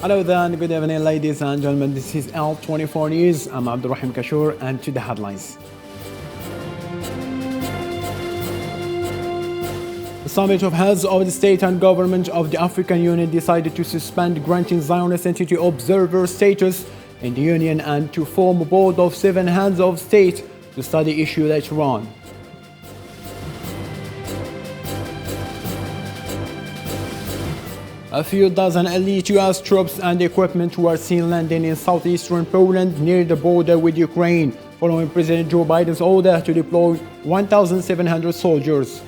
Hello there and good evening, ladies and gentlemen. This is L24 News. I'm Abdurrahim Kashour and to the headlines. The Summit of Heads of the State and Government of the African Union decided to suspend granting Zionist entity observer status in the Union and to form a board of 7 heads of state to study issue later on. A few dozen elite US troops and equipment were seen landing in southeastern Poland near the border with Ukraine, following President Joe Biden's order to deploy 1,700 soldiers.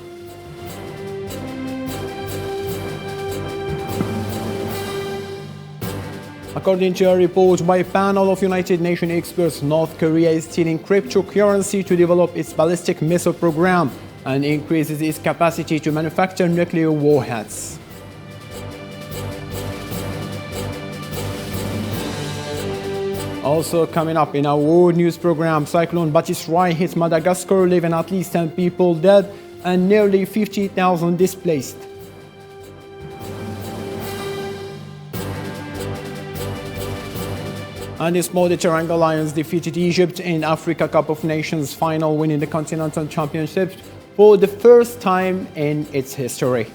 According to a report by a panel of United Nations experts, North Korea is stealing cryptocurrency to develop its ballistic missile program and increases its capacity to manufacture nuclear warheads. Also coming up in our world news program, Cyclone Batisrai hit Madagascar, leaving at least 10 people dead and nearly 50,000 displaced. And the small Teranga Lions defeated Egypt in Africa Cup of Nations final, winning the Continental Championship for the first time in its history.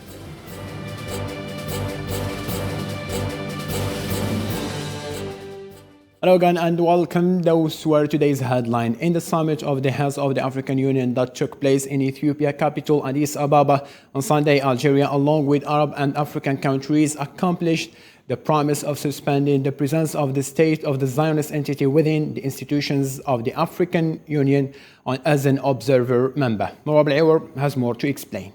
Hello again and welcome. Those were today's headline. In the summit of the Heads of the African Union that took place in Ethiopia capital Addis Ababa on Sunday, Algeria, along with Arab and African countries, accomplished the promise of suspending the presence of the state of the Zionist entity within the institutions of the African Union as an observer member. Morab Al-Awar has more to explain.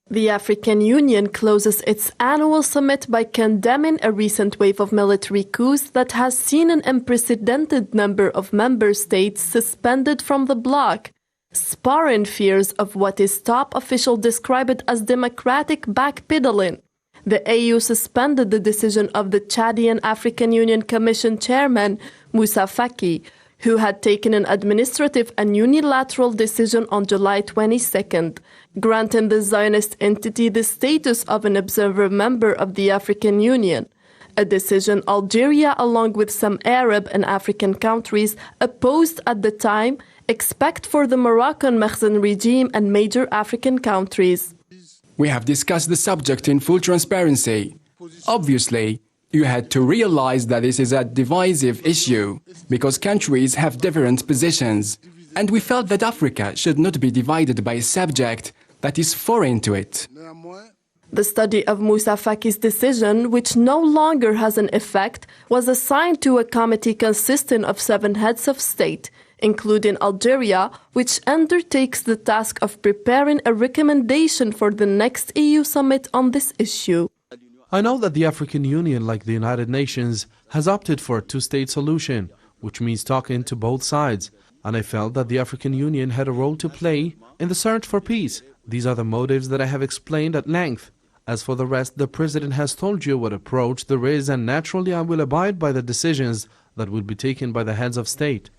The African Union closes its annual summit by condemning a recent wave of military coups that has seen an unprecedented number of member states suspended from the bloc, sparring fears of what its top official described as democratic backpedaling. The AU suspended the decision of the Chadian African Union Commission chairman, Moussa Faki, who had taken an administrative and unilateral decision on July 22nd, granting the Zionist entity the status of an observer member of the African Union, a decision Algeria, along with some Arab and African countries, opposed at the time, except for the Moroccan Makhzen regime and major African countries. We have discussed the subject in full transparency. Obviously, you had to realize that this is a divisive issue because countries have different positions, and we felt that Africa should not be divided by a subject that is foreign to it. The study of Moussa Faki's decision, which no longer has an effect, was assigned to a committee consisting of 7 heads of state, including Algeria, which undertakes the task of preparing a recommendation for the next EU summit on this issue. I know that the African Union, like the United Nations, has opted for a 2-state solution, which means talking to both sides, and I felt that the African Union had a role to play in the search for peace. These are the motives that I have explained at length. As for the rest, the President has told you what approach there is, and naturally I will abide by the decisions that will be taken by the heads of state.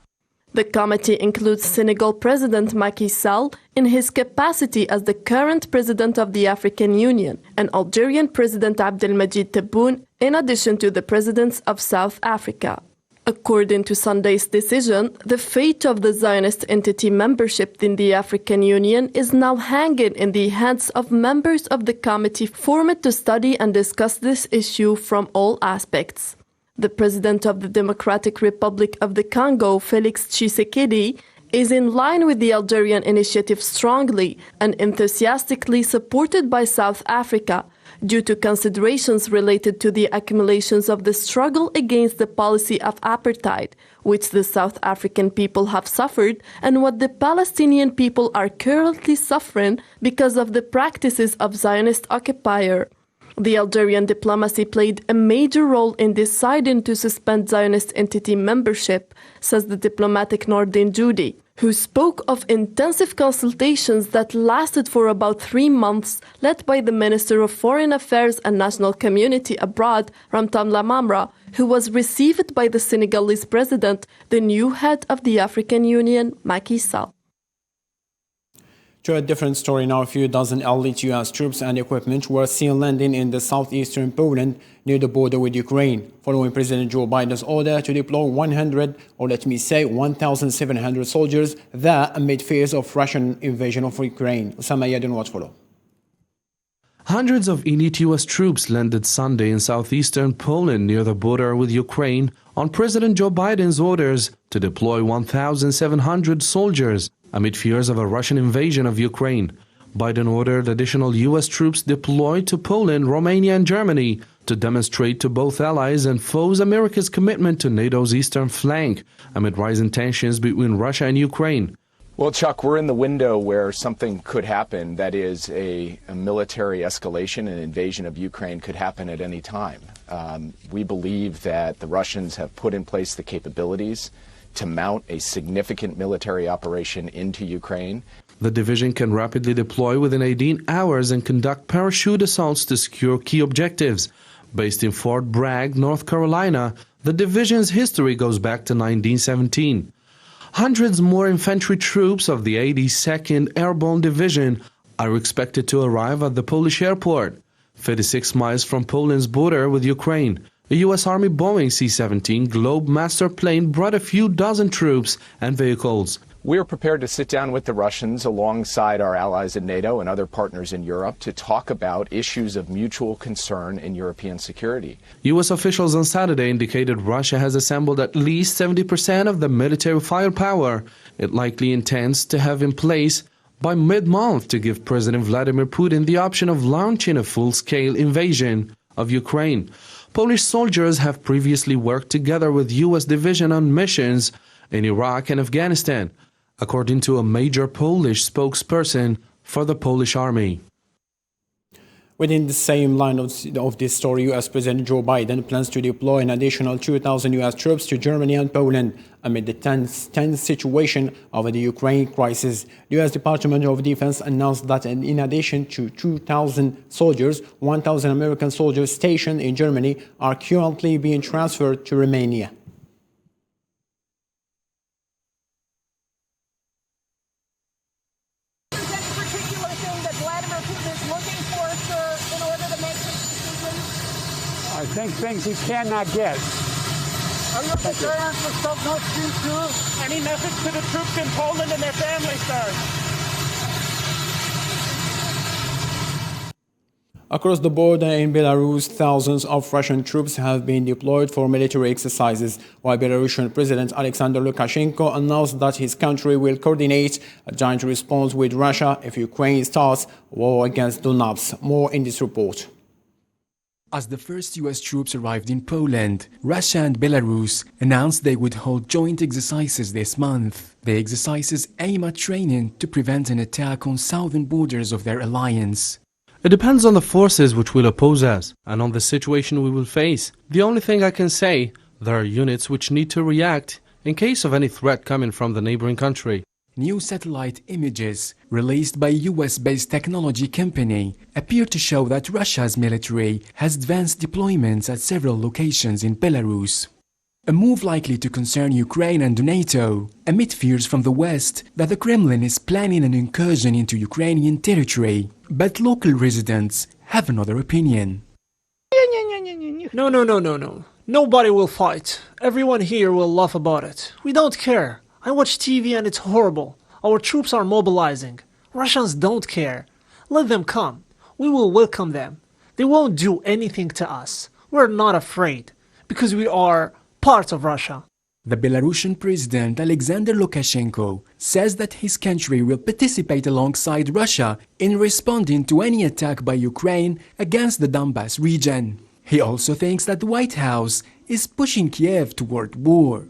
The committee includes Senegal President Macky Sall in his capacity as the current President of the African Union, and Algerian President Abdelmadjid Tebboune, in addition to the presidents of South Africa. According to Sunday's decision, the fate of the Zionist entity membership in the African Union is now hanging in the hands of members of the committee formed to study and discuss this issue from all aspects. The President of the Democratic Republic of the Congo, Félix Tshisekedi, is in line with the Algerian initiative strongly and enthusiastically supported by South Africa due to considerations related to the accumulations of the struggle against the policy of apartheid, which the South African people have suffered, and what the Palestinian people are currently suffering because of the practices of Zionist occupier. The Algerian diplomacy played a major role in deciding to suspend Zionist entity membership, says the diplomatic Nordin Judy, who spoke of intensive consultations that lasted for about 3 months, led by the Minister of Foreign Affairs and National Community Abroad, Ramtan Lamamra, who was received by the Senegalese president, the new head of the African Union, Macky Sall. To a different story now, a few dozen elite U.S. troops and equipment were seen landing in the southeastern Poland near the border with Ukraine, following President Joe Biden's order to deploy 1,700 soldiers there amid fears of Russian invasion of Ukraine. Osama Yadin, what follow? Hundreds of elite U.S. troops landed Sunday in southeastern Poland near the border with Ukraine on President Joe Biden's orders to deploy 1,700 soldiers amid fears of a Russian invasion of Ukraine. Biden ordered additional U.S. troops deployed to Poland, Romania and Germany to demonstrate to both allies and foes America's commitment to NATO's eastern flank amid rising tensions between Russia and Ukraine. Well, Chuck, we're in the window where something could happen. That is, a military escalation, an invasion of Ukraine could happen at any time. We believe that the Russians have put in place the capabilities to mount a significant military operation into Ukraine. The division can rapidly deploy within 18 hours and conduct parachute assaults to secure key objectives. Based in Fort Bragg, North Carolina, the division's history goes back to 1917. Hundreds more infantry troops of the 82nd Airborne Division are expected to arrive at the Polish airport, 56 miles from Poland's border with Ukraine. A U.S. Army Boeing C-17 Globemaster plane brought a few dozen troops and vehicles. We are prepared to sit down with the Russians alongside our allies in NATO and other partners in Europe to talk about issues of mutual concern in European security. U.S. officials on Saturday indicated Russia has assembled at least 70% of the military firepower it likely intends to have in place by mid-month to give President Vladimir Putin the option of launching a full-scale invasion of Ukraine. Polish soldiers have previously worked together with U.S. division on missions in Iraq and Afghanistan, according to a major Polish spokesperson for the Polish army. Within the same line of this story, U.S. President Joe Biden plans to deploy an additional 2,000 U.S. troops to Germany and Poland amid the tense situation over the Ukraine crisis. The U.S. Department of Defense announced that in addition to 2,000 soldiers, 1,000 American soldiers stationed in Germany are currently being transferred to Romania. I think things he cannot get. Are you prepared for South Nord Stream 2? Any message to the troops in Poland and their families, sir? Across the border in Belarus, thousands of Russian troops have been deployed for military exercises, while Belarusian President Alexander Lukashenko announced that his country will coordinate a joint response with Russia if Ukraine starts war against Donbass. More in this report. As the first U.S. troops arrived in Poland, Russia and Belarus announced they would hold joint exercises this month. The exercises aim at training to prevent an attack on southern borders of their alliance. It depends on the forces which will oppose us and on the situation we will face. The only thing I can say, there are units which need to react in case of any threat coming from the neighboring country. New satellite images released by US-based technology company appear to show that Russia's military has advanced deployments at several locations in Belarus. A move likely to concern Ukraine and NATO, amid fears from the West that the Kremlin is planning an incursion into Ukrainian territory. But local residents have another opinion. No. Nobody will fight. Everyone here will laugh about it. We don't care. I watch TV and it's horrible. Our troops are mobilizing. Russians don't care. Let them come. We will welcome them. They won't do anything to us. We're not afraid, because we are part of Russia. The Belarusian President Alexander Lukashenko says that his country will participate alongside Russia in responding to any attack by Ukraine against the Donbass region. He also thinks that the White House is pushing Kiev toward war.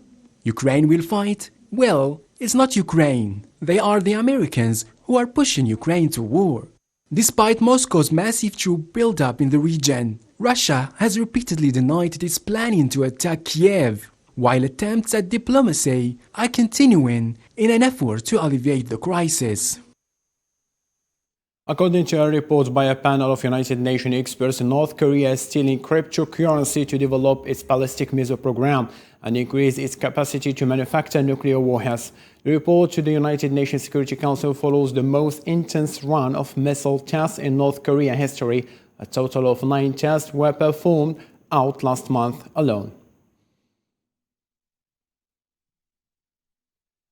Ukraine will fight? Well, it's not Ukraine. They are the Americans who are pushing Ukraine to war. Despite Moscow's massive troop buildup in the region, Russia has repeatedly denied it is planning to attack Kiev, while attempts at diplomacy are continuing in an effort to alleviate the crisis. According to a report by a panel of United Nations experts, North Korea is stealing cryptocurrency to develop its ballistic missile program and increase its capacity to manufacture nuclear warheads. The report to the United Nations Security Council follows the most intense run of missile tests in North Korea history. A total of 9 tests were performed out last month alone.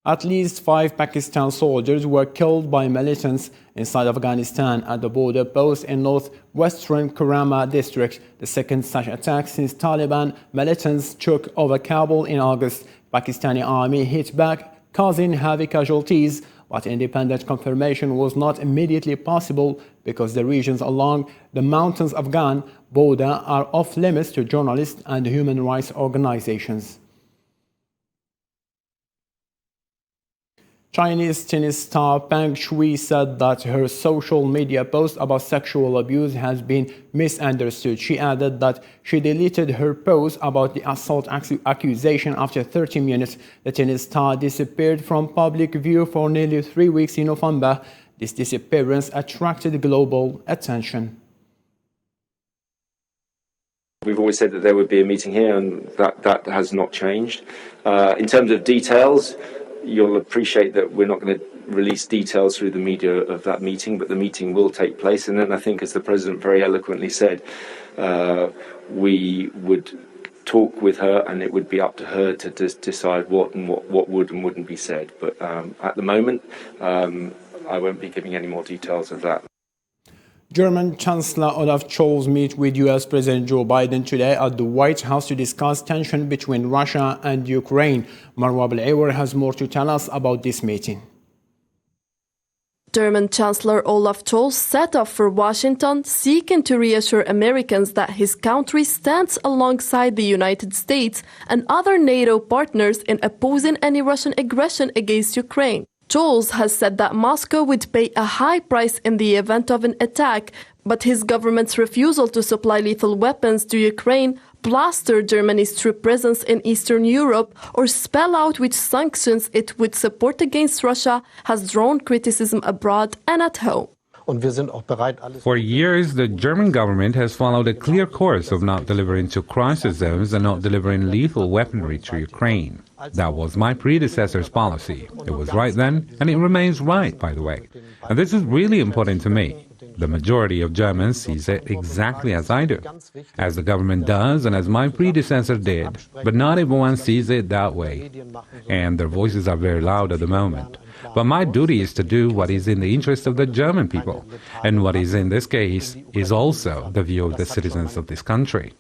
At least 5 Pakistan soldiers were killed by militants inside Afghanistan at the border post in northwestern Kurama district, the second such attack since Taliban militants took over Kabul in August. Pakistani army hit back, causing heavy casualties, but independent confirmation was not immediately possible because the regions along the mountains-Afghan border are off limits to journalists and human rights organizations. Chinese tennis star Peng Shuai said that her social media post about sexual abuse has been misunderstood. She added that she deleted her post about the assault accusation after 30 minutes. The tennis star disappeared from public view for nearly 3 weeks in November. This disappearance attracted global attention. We've always said that there would be a meeting here, and that has not changed. In terms of details, you'll appreciate that we're not going to release details through the media of that meeting, but the meeting will take place. And then I think, as the President very eloquently said, we would talk with her, and it would be up to her to decide what would and wouldn't be said. But at the moment, I won't be giving any more details of that. German Chancellor Olaf Scholz met with US President Joe Biden today at the White House to discuss tension between Russia and Ukraine. Marwa Bel'ewer has more to tell us about this meeting. German Chancellor Olaf Scholz set off for Washington, seeking to reassure Americans that his country stands alongside the United States and other NATO partners in opposing any Russian aggression against Ukraine. Scholz has said that Moscow would pay a high price in the event of an attack, but his government's refusal to supply lethal weapons to Ukraine, plaster Germany's troop presence in Eastern Europe, or spell out which sanctions it would support against Russia has drawn criticism abroad and at home. For years, the German government has followed a clear course of not delivering to crisis zones and not delivering lethal weaponry to Ukraine. That was my predecessor's policy. It was right then, and it remains right, by the way. And this is really important to me. The majority of Germans sees it exactly as I do, as the government does and as my predecessor did. But not everyone sees it that way, and their voices are very loud at the moment. But my duty is to do what is in the interest of the German people, and what is in this case is also the view of the citizens of this country.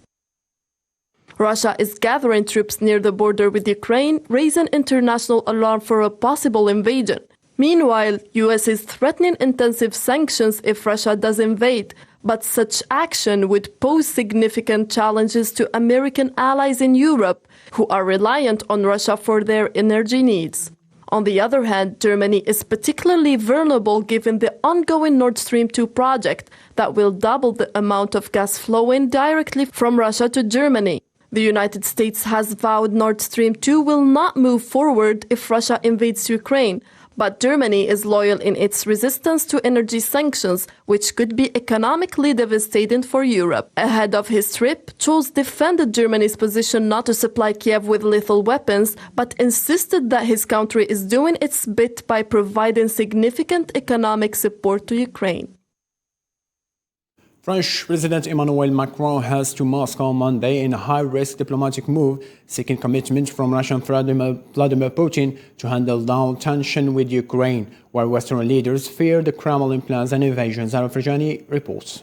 Russia is gathering troops near the border with Ukraine, raising international alarm for a possible invasion. Meanwhile, US is threatening intensive sanctions if Russia does invade, but such action would pose significant challenges to American allies in Europe, who are reliant on Russia for their energy needs. On the other hand, Germany is particularly vulnerable given the ongoing Nord Stream 2 project that will double the amount of gas flowing directly from Russia to Germany. The United States has vowed Nord Stream 2 will not move forward if Russia invades Ukraine, but Germany is loyal in its resistance to energy sanctions, which could be economically devastating for Europe. Ahead of his trip, Scholz defended Germany's position not to supply Kiev with lethal weapons, but insisted that his country is doing its bit by providing significant economic support to Ukraine. French President Emmanuel Macron heads to Moscow on Monday in a high-risk diplomatic move, seeking commitment from Russian Vladimir Putin to handle down tension with Ukraine, while Western leaders fear the Kremlin plans an invasion. Zara Farjani reports.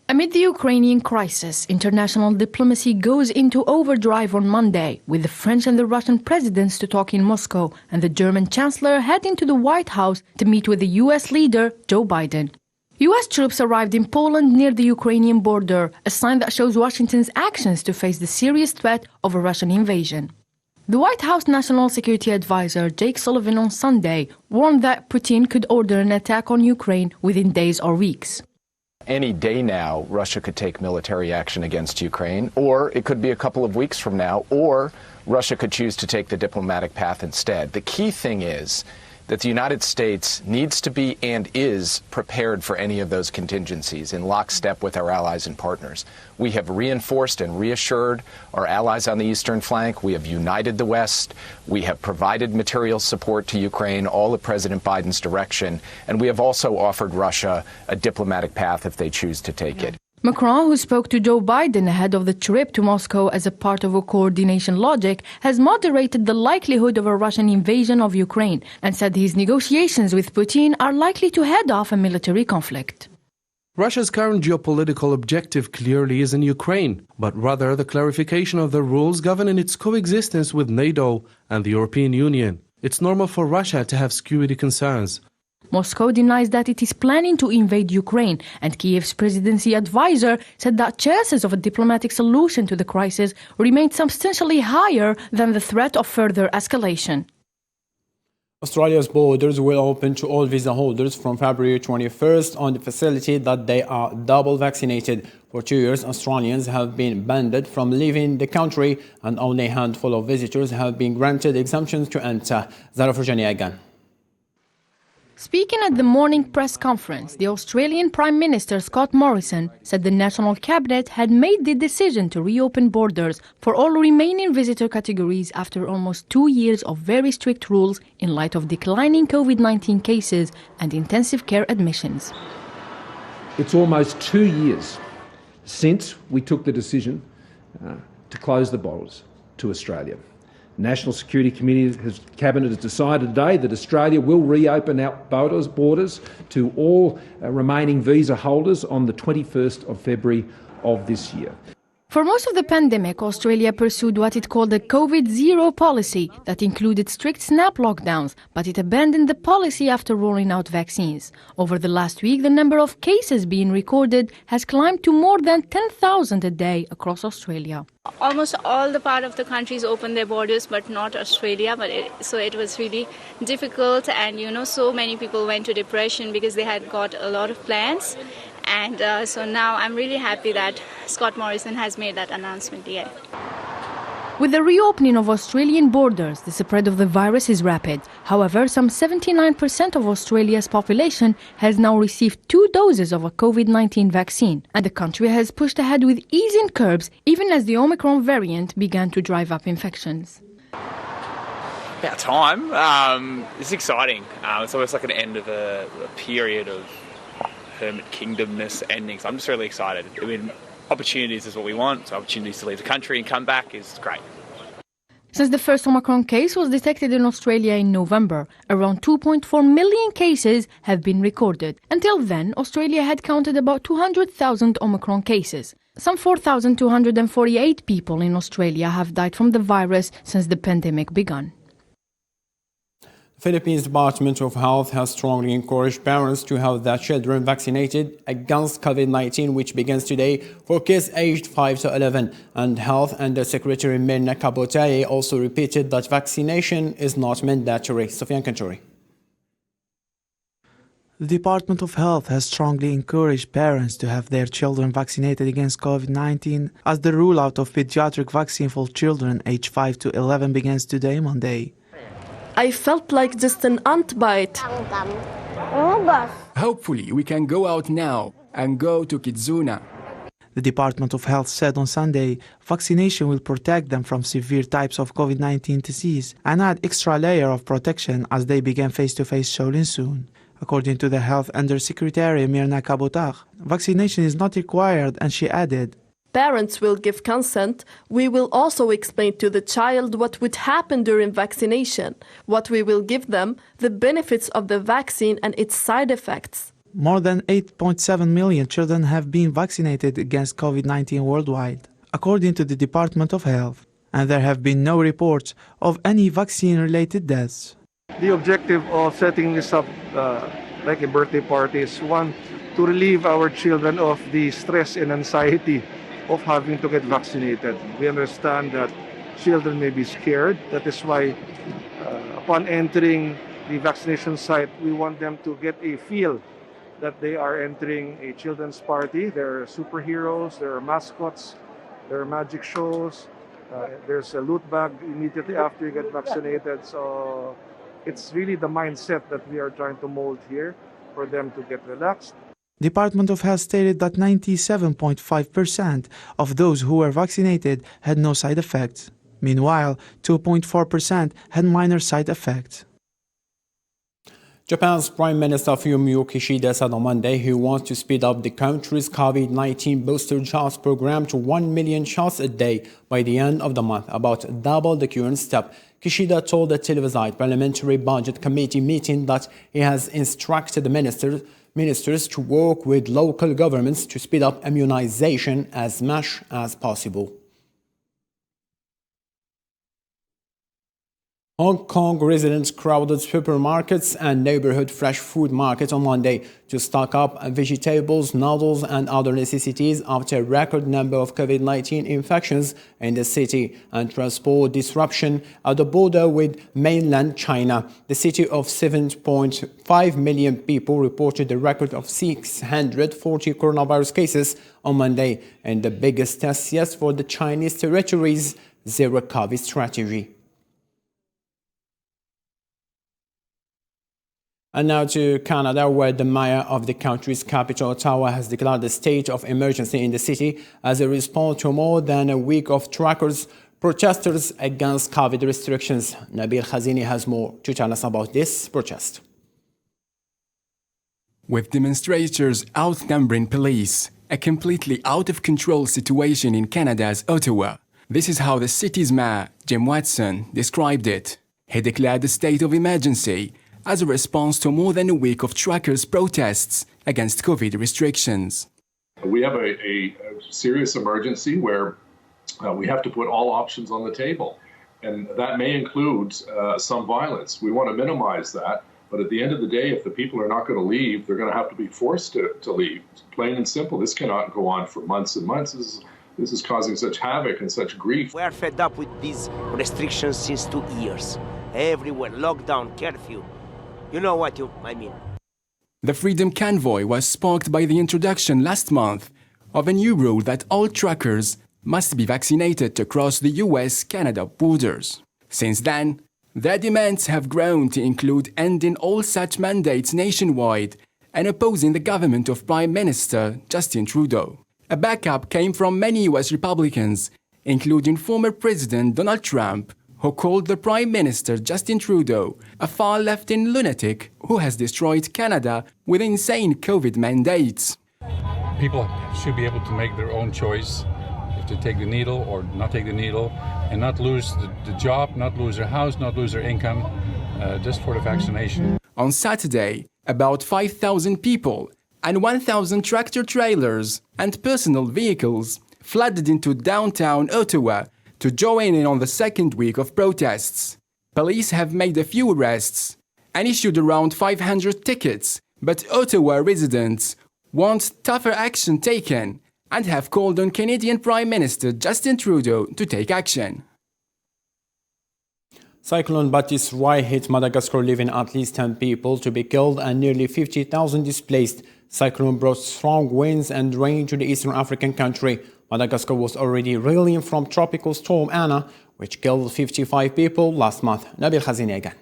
Amid the Ukrainian crisis, international diplomacy goes into overdrive on Monday, with the French and the Russian presidents to talk in Moscow and the German Chancellor heading to the White House to meet with the US leader, Joe Biden. US troops arrived in Poland near the Ukrainian border, a sign that shows Washington's actions to face the serious threat of a Russian invasion. The White House National Security Advisor Jake Sullivan on Sunday warned that Putin could order an attack on Ukraine within days or weeks. Any day now, Russia could take military action against Ukraine, or it could be a couple of weeks from now, or Russia could choose to take the diplomatic path instead. The key thing is that the United States needs to be and is prepared for any of those contingencies in lockstep with our allies and partners. We have reinforced and reassured our allies on the eastern flank. We have united the West. We have provided material support to Ukraine, all at President Biden's direction. And we have also offered Russia a diplomatic path if they choose to take it. Macron, who spoke to Joe Biden ahead of the trip to Moscow as a part of a coordination logic, has moderated the likelihood of a Russian invasion of Ukraine and said his negotiations with Putin are likely to head off a military conflict. Russia's current geopolitical objective clearly isn't Ukraine, but rather the clarification of the rules governing its coexistence with NATO and the European Union. It's normal for Russia to have security concerns. Moscow denies that it is planning to invade Ukraine, and Kiev's presidency advisor said that chances of a diplomatic solution to the crisis remain substantially higher than the threat of further escalation. Australia's borders will open to all visa holders from February 21st on the facility that they are double vaccinated. For 2 years, Australians have been banned from leaving the country, and only a handful of visitors have been granted exemptions to enter. Zara Furjani again. Speaking at the morning press conference, the Australian Prime Minister Scott Morrison said the National Cabinet had made the decision to reopen borders for all remaining visitor categories after almost 2 years of very strict rules in light of declining COVID-19 cases and intensive care admissions. It's almost 2 years since we took the decision to close the borders to Australia. National Security Cabinet has decided today that Australia will reopen our borders to all remaining visa holders on the 21st of February of this year. For most of the pandemic, Australia pursued what it called a COVID-0 policy that included strict snap lockdowns, but it abandoned the policy after rolling out vaccines. Over the last week, the number of cases being recorded has climbed to more than 10,000 a day across Australia. Almost all the part of the countries opened their borders, but not Australia. So it was really difficult, and so many people went to depression because they had got a lot of plans. And so now I'm really happy that Scott Morrison has made that announcement yet. With the reopening of Australian borders, the spread of the virus is rapid. However, some 79% of Australia's population has now received 2 doses of a COVID-19 vaccine, and the country has pushed ahead with easing curbs even as the Omicron variant began to drive up infections. About time. It's exciting. It's almost like an end of a period of hermit kingdomness ending. So I'm just really excited. I mean, opportunities is what we want. So opportunities to leave the country and come back is great. Since the first Omicron case was detected in Australia in November, around 2.4 million cases have been recorded. Until then, Australia had counted about 200,000 Omicron cases. Some 4,248 people in Australia have died from the virus since the pandemic began. The Philippines Department of Health has strongly encouraged parents to have their children vaccinated against COVID-19, which begins today for kids aged 5 to 11. And Health Undersecretary Mirna Kabotaye also repeated that vaccination is not mandatory. Sofian Kanchouri. The Department of Health has strongly encouraged parents to have their children vaccinated against COVID-19 as the rollout of pediatric vaccine for children aged 5 to 11 begins today, Monday. I felt like just an ant bite. Hopefully, we can go out now and go to Kizuna. The Department of Health said on Sunday vaccination will protect them from severe types of COVID-19 disease and add extra layer of protection as they begin face-to-face showing soon. According to the Health Undersecretary Mirna Kabotaye, vaccination is not required, and she added, Parents will give consent. We will also explain to the child what would happen during vaccination, what we will give them, the benefits of the vaccine and its side effects. More than 8.7 million children have been vaccinated against COVID-19 worldwide, according to the Department of Health, and there have been no reports of any vaccine-related deaths. The objective of setting this up like a birthday party is, one, to relieve our children of the stress and anxiety of having to get vaccinated. We understand that children may be scared. That is why upon entering the vaccination site, we want them to get a feel that they are entering a children's party. There are superheroes, there are mascots, there are magic shows, there's a loot bag immediately after you get vaccinated. So It's really the mindset that we are trying to mold here for them to get relaxed. Department of Health stated that 97.5% of those who were vaccinated had no side effects. Meanwhile, 2.4% had minor side effects. Japan's Prime Minister Fumio Kishida said on Monday he wants to speed up the country's COVID-19 booster shots program to 1 million shots a day by the end of the month, about double the current step. Kishida told the televised Parliamentary Budget Committee meeting that he has instructed the ministers to work with local governments to speed up immunization as much as possible. Hong Kong residents crowded supermarkets and neighborhood fresh food markets on Monday to stock up vegetables, noodles and other necessities after a record number of COVID-19 infections in the city and transport disruption at the border with mainland China. The city of 7.5 million people reported a record of 640 coronavirus cases on Monday and the biggest test yet for the Chinese territory's zero-COVID strategy. And now to Canada, where the mayor of the country's capital, Ottawa, has declared a state of emergency in the city as a response to more than a week of protesters against COVID restrictions. Nabil Khazini has more to tell us about this protest. With demonstrators outnumbering police, a completely out-of-control situation in Canada's Ottawa. This is how the city's mayor, Jim Watson, described it. He declared a state of emergency as a response to more than a week of truckers' protests against COVID restrictions. We have a serious emergency where we have to put all options on the table, and that may include some violence. We want to minimize that, but at the end of the day, if the people are not going to leave, they're going to have to be forced to leave. Plain and simple, this cannot go on for months and months. This is causing such havoc and such grief. We are fed up with these restrictions since 2 years. Everywhere, lockdown, curfew. You know what I mean. The Freedom Convoy was sparked by the introduction last month of a new rule that all truckers must be vaccinated to cross the US-Canada borders. Since then, their demands have grown to include ending all such mandates nationwide and opposing the government of Prime Minister Justin Trudeau. A backup came from many US Republicans, including former President Donald Trump, who called the Prime Minister Justin Trudeau a far-left-wing lunatic who has destroyed Canada with insane COVID mandates. People should be able to make their own choice if to take the needle or not take the needle and not lose the job, not lose their house, not lose their income just for the vaccination. On Saturday, about 5,000 people and 1,000 tractor-trailers and personal vehicles flooded into downtown Ottawa to join in on the second week of protests. Police have made a few arrests and issued around 500 tickets, but Ottawa residents want tougher action taken and have called on Canadian Prime Minister Justin Trudeau to take action. Cyclone Baptiste Roy hit Madagascar, leaving at least 10 people to be killed and nearly 50,000 displaced. Cyclone brought strong winds and rain to the eastern African country. Madagascar was already reeling from Tropical Storm Anna, which killed 55 people last month. Nabil Khazini again.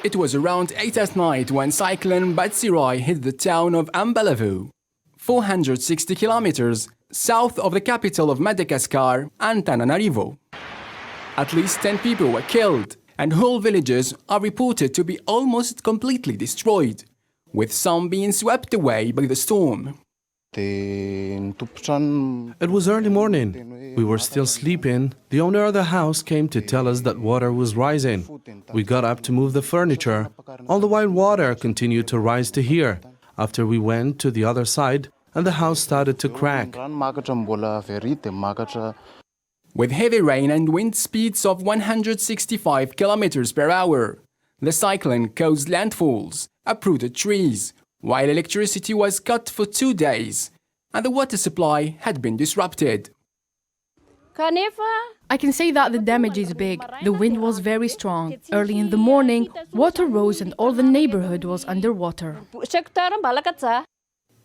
It was around 8 at night when Cyclone Batsirai hit the town of Ambalavu, 460 kilometers south of the capital of Madagascar, Antananarivo. At least 10 people were killed, and whole villages are reported to be almost completely destroyed, with some being swept away by the storm. It was early morning. We were still sleeping. The owner of the house came to tell us that water was rising. We got up to move the furniture. All the while water continued to rise to here. After we went to the other side, and the house started to crack. With heavy rain and wind speeds of 165 kilometers per hour, the cyclone caused landfalls, uprooted trees, while electricity was cut for 2 days, and the water supply had been disrupted. I can say that the damage is big. The wind was very strong. Early in the morning, water rose and all the neighborhood was underwater.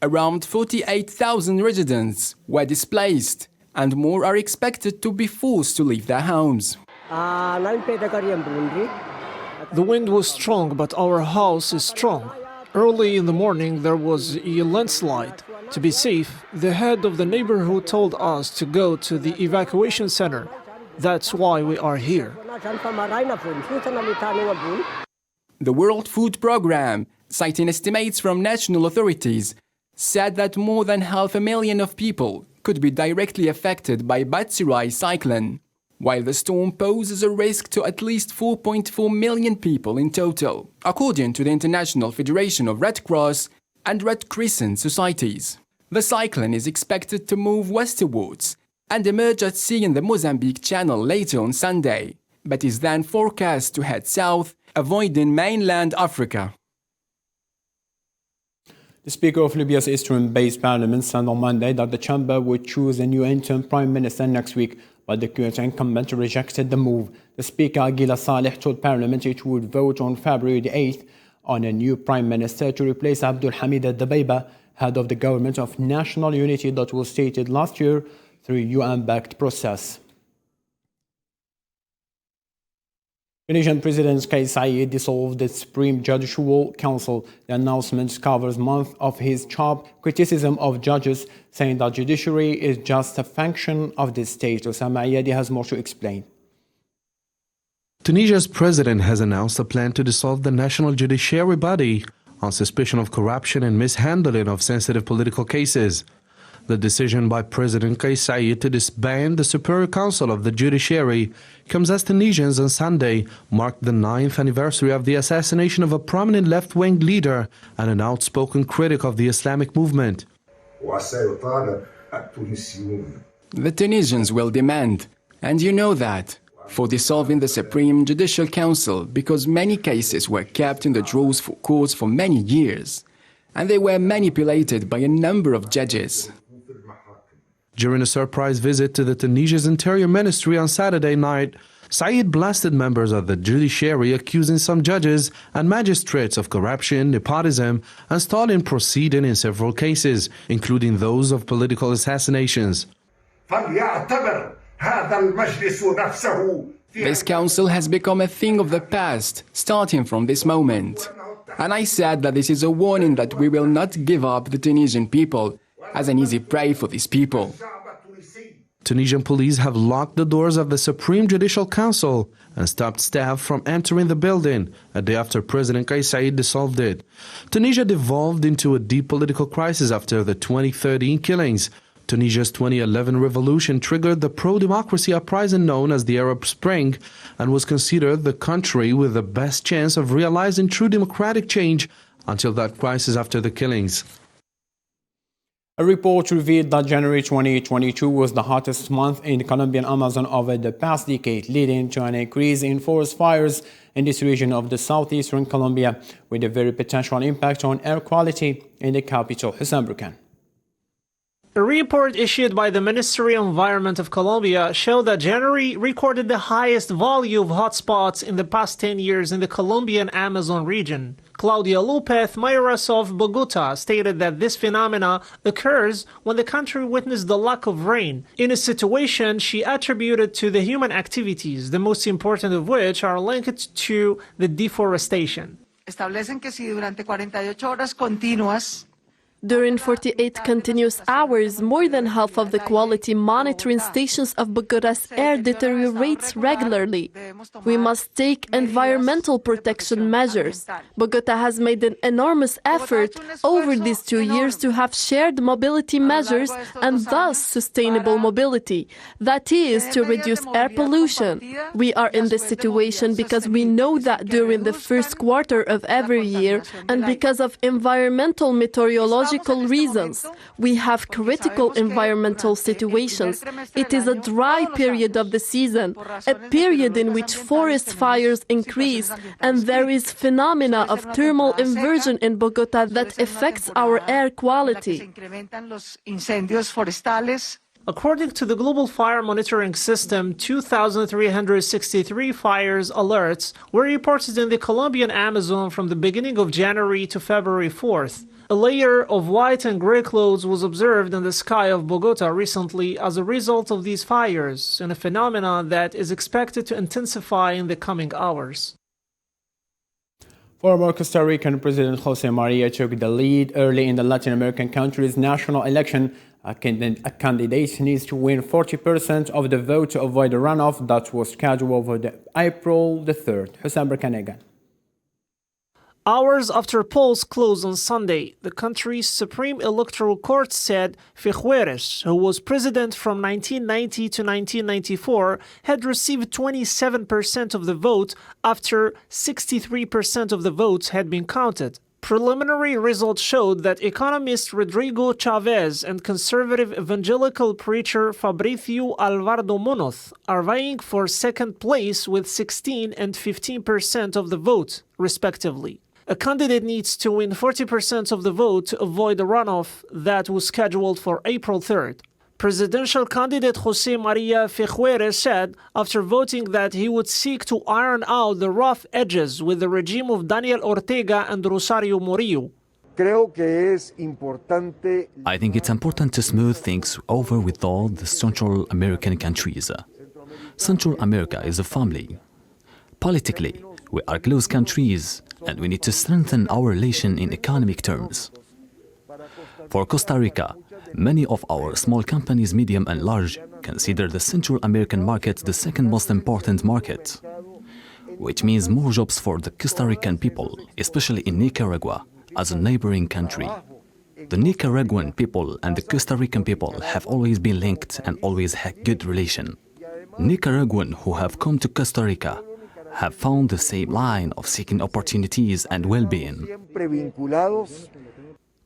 Around 48,000 residents were displaced, and more are expected to be forced to leave their homes. The wind was strong, but our house is strong. Early in the morning, there was a landslide. To be safe, the head of the neighborhood told us to go to the evacuation center. That's why we are here. The World Food Programme, citing estimates from national authorities, said that more than 500,000 of people could be directly affected by Batsirai cyclone, while the storm poses a risk to at least 4.4 million people in total, according to the International Federation of Red Cross and Red Crescent Societies. The cyclone is expected to move westwards and emerge at sea in the Mozambique Channel later on Sunday, but is then forecast to head south, avoiding mainland Africa. The Speaker of Libya's eastern-based parliament said on Monday that the chamber would choose a new interim prime minister next week, but the current incumbent rejected the move. The Speaker, Gila Saleh, told Parliament it would vote on February 8th on a new prime minister to replace Abdul Hamid al-Dabeiba, head of the government of national unity that was stated last year through a UN-backed process. Tunisian President Kais Saied dissolved the Supreme Judicial Council. The announcement covers months of his sharp criticism of judges, saying that judiciary is just a function of the state. Osama Ayadi has more to explain. Tunisia's president has announced a plan to dissolve the national judiciary body on suspicion of corruption and mishandling of sensitive political cases. The decision by President Kais Saied to disband the Superior Council of the Judiciary comes as Tunisians on Sunday marked the 9th anniversary of the assassination of a prominent left-wing leader and an outspoken critic of the Islamic movement. The Tunisians will demand, and you know that, for dissolving the Supreme Judicial Council because many cases were kept in the drawers for courts for many years, and they were manipulated by a number of judges. During a surprise visit to the Tunisia's Interior Ministry on Saturday night, Saied blasted members of the judiciary, accusing some judges and magistrates of corruption, nepotism, and stalling proceedings in several cases, including those of political assassinations. This council has become a thing of the past, starting from this moment. And I said that this is a warning that we will not give up the Tunisian people as an easy prey for these people. Tunisian police have locked the doors of the Supreme Judicial Council and stopped staff from entering the building a day after President Kais Saied dissolved it. Tunisia devolved into a deep political crisis after the 2013 killings. Tunisia's 2011 revolution triggered the pro-democracy uprising known as the Arab Spring and was considered the country with the best chance of realizing true democratic change until that crisis after the killings. A report revealed that January 2022 was the hottest month in the Colombian Amazon over the past decade, leading to an increase in forest fires in this region of the southeastern Colombia, with a very potential impact on air quality in the capital, Hussein Brukan. A report issued by the Ministry of Environment of Colombia showed that January recorded the highest volume of hotspots in the past 10 years in the Colombian Amazon region. Claudia Lopez, mayoress of Bogotá, stated that this phenomena occurs when the country witnessed the lack of rain, in a situation she attributed to the human activities, the most important of which are linked to the deforestation. Establecen que si durante 48 horas continuas During 48 continuous hours, more than half of the quality monitoring stations of Bogotá's air deteriorates regularly. We must take environmental protection measures. Bogotá has made an enormous effort over these 2 years to have shared mobility measures and thus sustainable mobility. That is, to reduce air pollution. We are in this situation because we know that during the first quarter of every year and because of environmental meteorological reasons, we have critical environmental situations. It is a dry period of the season, a period in which forest fires increase, and there is phenomena of thermal inversion in Bogotá that affects our air quality. According to the Global Fire Monitoring System, 2,363 fires alerts were reported in the Colombian Amazon from the beginning of January to February 4th. A layer of white and gray clouds was observed in the sky of Bogota recently as a result of these fires, and a phenomenon that is expected to intensify in the coming hours. Former Costa Rican President Jose Maria took the lead early in the Latin American country's national election. A candidate needs to win 40% of the vote to avoid a runoff that was scheduled for April the 3rd. Hussein Berkanegan. Hours after polls closed on Sunday, the country's Supreme Electoral Court said Figueres, who was president from 1990 to 1994, had received 27% of the vote after 63% of the votes had been counted. Preliminary results showed that economist Rodrigo Chavez and conservative evangelical preacher Fabricio Alvarado Munoz are vying for second place with 16 and 15% of the vote, respectively. A candidate needs to win 40% of the vote to avoid a runoff that was scheduled for April 3rd. Presidential candidate Jose Maria Figueres said after voting that he would seek to iron out the rough edges with the regime of Daniel Ortega and Rosario Murillo. I think it's important to smooth things over with all the Central American countries. Central America is a family. Politically, we are close countries, and we need to strengthen our relation in economic terms. For Costa Rica, many of our small companies, medium and large, consider the Central American market the second most important market, which means more jobs for the Costa Rican people, especially in Nicaragua, as a neighboring country. The Nicaraguan people and the Costa Rican people have always been linked and always had good relation. Nicaraguans who have come to Costa Rica have found the same line of seeking opportunities and well-being.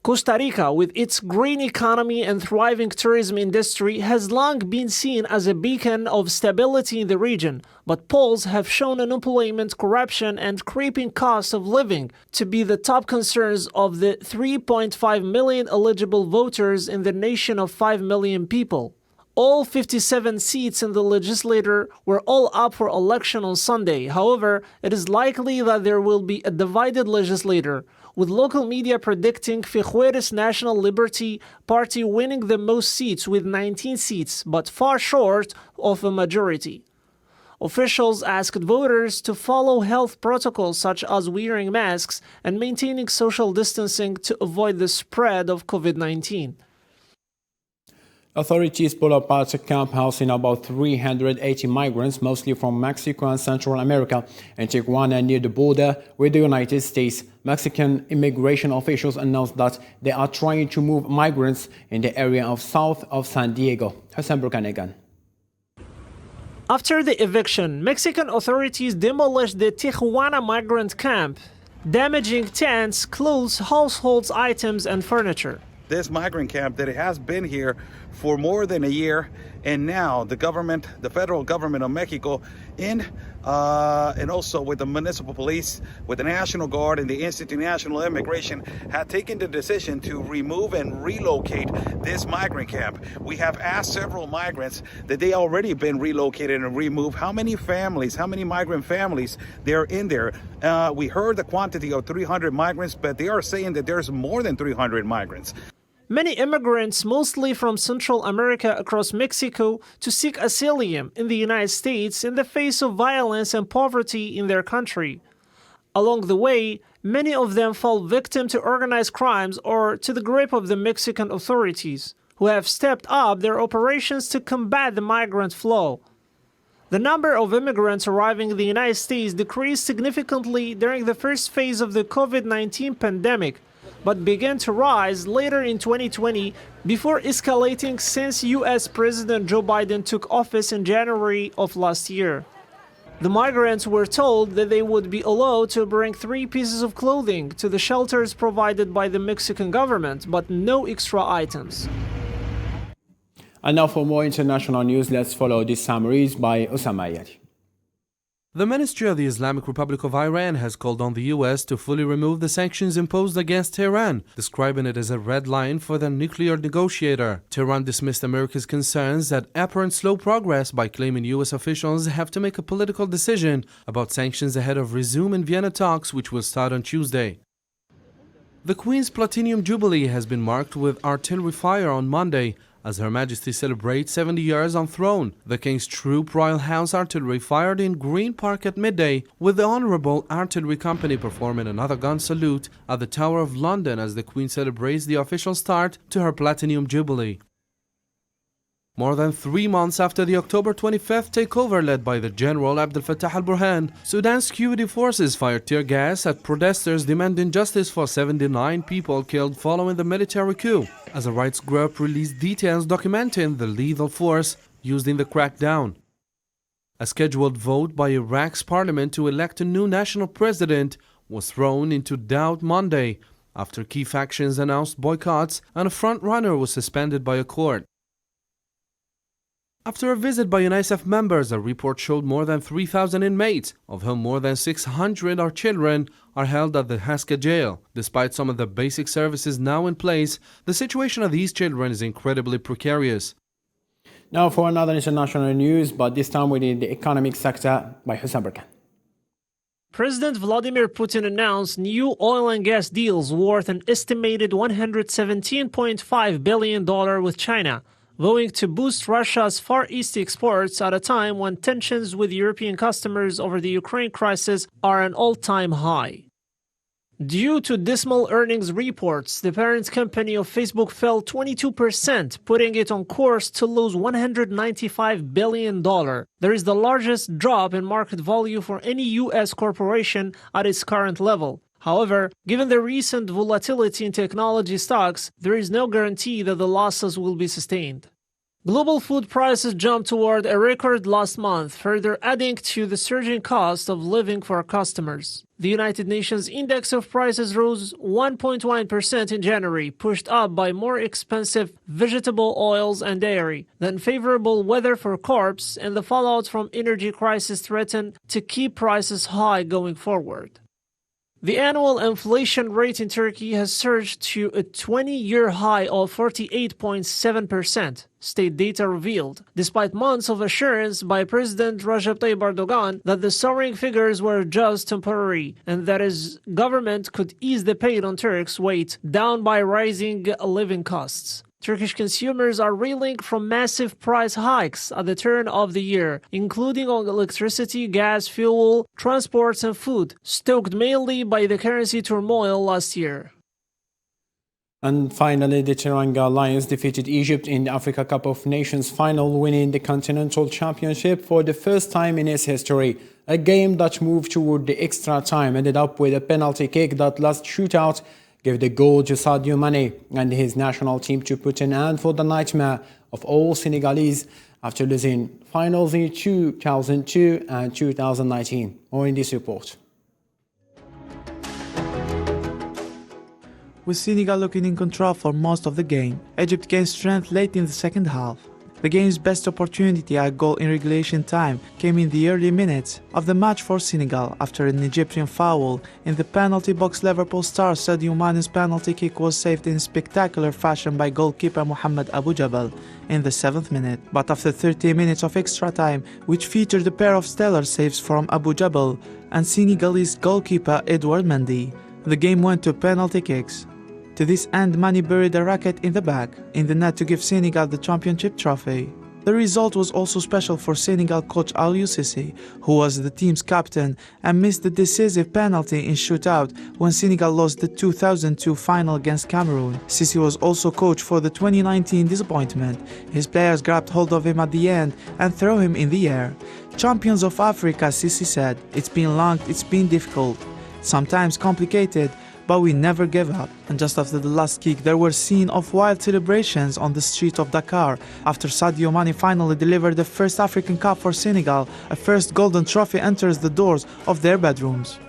Costa Rica, with its green economy and thriving tourism industry, has long been seen as a beacon of stability in the region, but polls have shown unemployment, corruption, and creeping cost of living to be the top concerns of the 3.5 million eligible voters in the nation of 5 million people. All 57 seats in the legislature were all up for election on Sunday. However, it is likely that there will be a divided legislature, with local media predicting Figueres' National Liberty Party winning the most seats with 19 seats, but far short of a majority. Officials asked voters to follow health protocols such as wearing masks and maintaining social distancing to avoid the spread of COVID-19. Authorities pulled apart a camp housing about 380 migrants, mostly from Mexico and Central America, in Tijuana near the border with the United States. Mexican immigration officials announced that they are trying to move migrants in the area of south of San Diego. Hussein Berkanegan. After the eviction, Mexican authorities demolished the Tijuana migrant camp, damaging tents, clothes, household items, and furniture. This migrant camp that has been here for more than a year, and now the government, the federal government of Mexico, and also with the municipal police, with the National Guard and the Institute of National Immigration, had taken the decision to remove and relocate this migrant camp. We have asked several migrants that they already been relocated and removed. How many families, how many migrant families they're in there? We heard the quantity of 300 migrants, but they are saying that there's more than 300 migrants. Many immigrants, mostly from Central America across Mexico, to seek asylum in the United States in the face of violence and poverty in their country. Along the way, many of them fall victim to organized crimes or to the grip of the Mexican authorities, who have stepped up their operations to combat the migrant flow. The number of immigrants arriving in the United States decreased significantly during the first phase of the COVID-19 pandemic, but began to rise later in 2020 before escalating since U.S. President Joe Biden took office in January of last year. The migrants were told that they would be allowed to bring 3 pieces of clothing to the shelters provided by the Mexican government, but no extra items. And now for more international news, let's follow these summaries by Osama Ayari. The Ministry of the Islamic Republic of Iran has called on the U.S. to fully remove the sanctions imposed against Tehran, describing it as a red line for the nuclear negotiator. Tehran dismissed America's concerns at apparent slow progress by claiming U.S. officials have to make a political decision about sanctions ahead of resuming Vienna talks, which will start on Tuesday. The Queen's Platinum Jubilee has been marked with artillery fire on Monday as Her Majesty celebrates 70 years on throne. The King's Troop Royal House Artillery fired in Green Park at midday, with the Honourable Artillery Company performing another gun salute at the Tower of London as the Queen celebrates the official start to her Platinum Jubilee. More than 3 months after the October 25th takeover led by the General Abdel Fattah al-Burhan, Sudan's security forces fired tear gas at protesters demanding justice for 79 people killed following the military coup, as a rights group released details documenting the lethal force used in the crackdown. A scheduled vote by Iraq's parliament to elect a new national president was thrown into doubt Monday after key factions announced boycotts and a front-runner was suspended by a court. After a visit by UNICEF members, a report showed more than 3,000 inmates, of whom more than 600 are children, are held at the Haska jail. Despite some of the basic services now in place, the situation of these children is incredibly precarious. Now for another international news, but this time within the economic sector by Hussein Burkan. President Vladimir Putin announced new oil and gas deals worth an estimated $117.5 billion with China, vowing to boost Russia's Far East exports at a time when tensions with European customers over the Ukraine crisis are an all-time high. Due to dismal earnings reports, the parent company of Facebook fell 22%, putting it on course to lose $195 billion. There is the largest drop in market value for any U.S. corporation at its current level. However, given the recent volatility in technology stocks, there is no guarantee that the losses will be sustained. Global food prices jumped toward a record last month, further adding to the surging cost of living for customers. The United Nations Index of Prices rose 1.1% in January, pushed up by more expensive vegetable oils and dairy. The unfavorable weather for crops and the fallout from energy crisis threaten to keep prices high going forward. The annual inflation rate in Turkey has surged to a 20-year high of 48.7%, state data revealed, despite months of assurance by President Recep Tayyip Erdogan that the soaring figures were just temporary and that his government could ease the pain on Turks' weight down by rising living costs. Turkish consumers are reeling from massive price hikes at the turn of the year, including on electricity, gas, fuel, transports and food, stoked mainly by the currency turmoil last year. And finally, the Teranga Lions defeated Egypt in the Africa Cup of Nations final, winning the Continental Championship for the first time in its history. A game that moved toward the extra time ended up with a penalty kick that last shootout gave the goal to Sadio Mane and his national team to put an end for the nightmare of all Senegalese after losing finals in 2002 and 2019. More in this report. With Senegal looking in control for most of the game, Egypt gained strength late in the second half. The game's best opportunity at goal in regulation time came in the early minutes of the match for Senegal after an Egyptian foul in the penalty box. Liverpool star Sadio Mane's penalty kick was saved in spectacular fashion by goalkeeper Mohamed Abou Jabal in the 7th minute. But after 30 minutes of extra time, which featured a pair of stellar saves from Abou Jabal and Senegalese goalkeeper Edouard Mendy, the game went to penalty kicks. To this end, Mane buried a racket in the back, in the net to give Senegal the championship trophy. The result was also special for Senegal coach Aliou Cissé, who was the team's captain and missed the decisive penalty in shootout when Senegal lost the 2002 final against Cameroon. Cissé was also coach for the 2019 disappointment. His players grabbed hold of him at the end and threw him in the air. Champions of Africa, Cissé said, "It's been long, it's been difficult, sometimes complicated, but we never gave up." And just after the last kick, there were scenes of wild celebrations on the street of Dakar after Sadio Mane finally delivered the first African Cup for Senegal. A first golden trophy enters the doors of their bedrooms.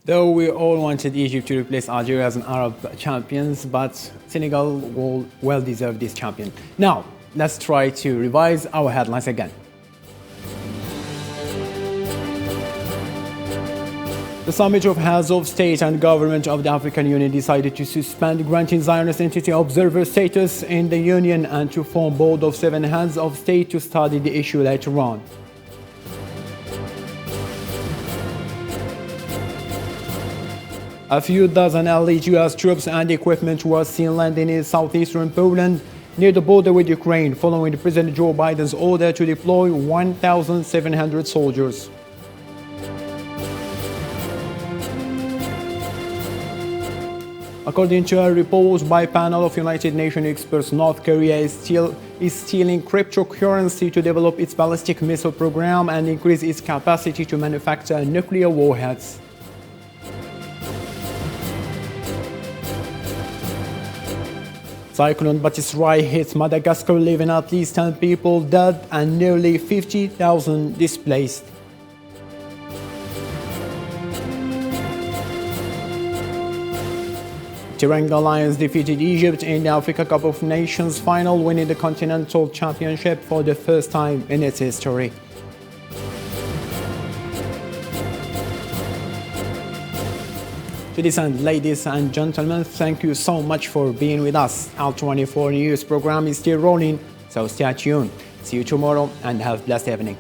Though we all wanted Egypt to replace Algeria as an Arab champions, but Senegal will well deserve this champion. Now, let's try to revise our headlines again. The Summit of Heads of State and Government of the African Union decided to suspend granting Zionist entity observer status in the Union and to form board of 7 heads of state to study the issue later on. A few dozen elite U.S. troops and equipment was seen landing in southeastern Poland near the border with Ukraine, following President Joe Biden's order to deploy 1,700 soldiers. According to a report by a panel of United Nations experts, North Korea is stealing cryptocurrency to develop its ballistic missile program and increase its capacity to manufacture nuclear warheads. Cyclone Batisrai hit Madagascar, leaving at least 10 people dead and nearly 50,000 displaced. Teranga Lions defeated Egypt in the Africa Cup of Nations final, winning the Continental Championship for the first time in its history. To this end, ladies and gentlemen, thank you so much for being with us. Our 24 News program is still rolling, so stay tuned. See you tomorrow and have a blessed evening.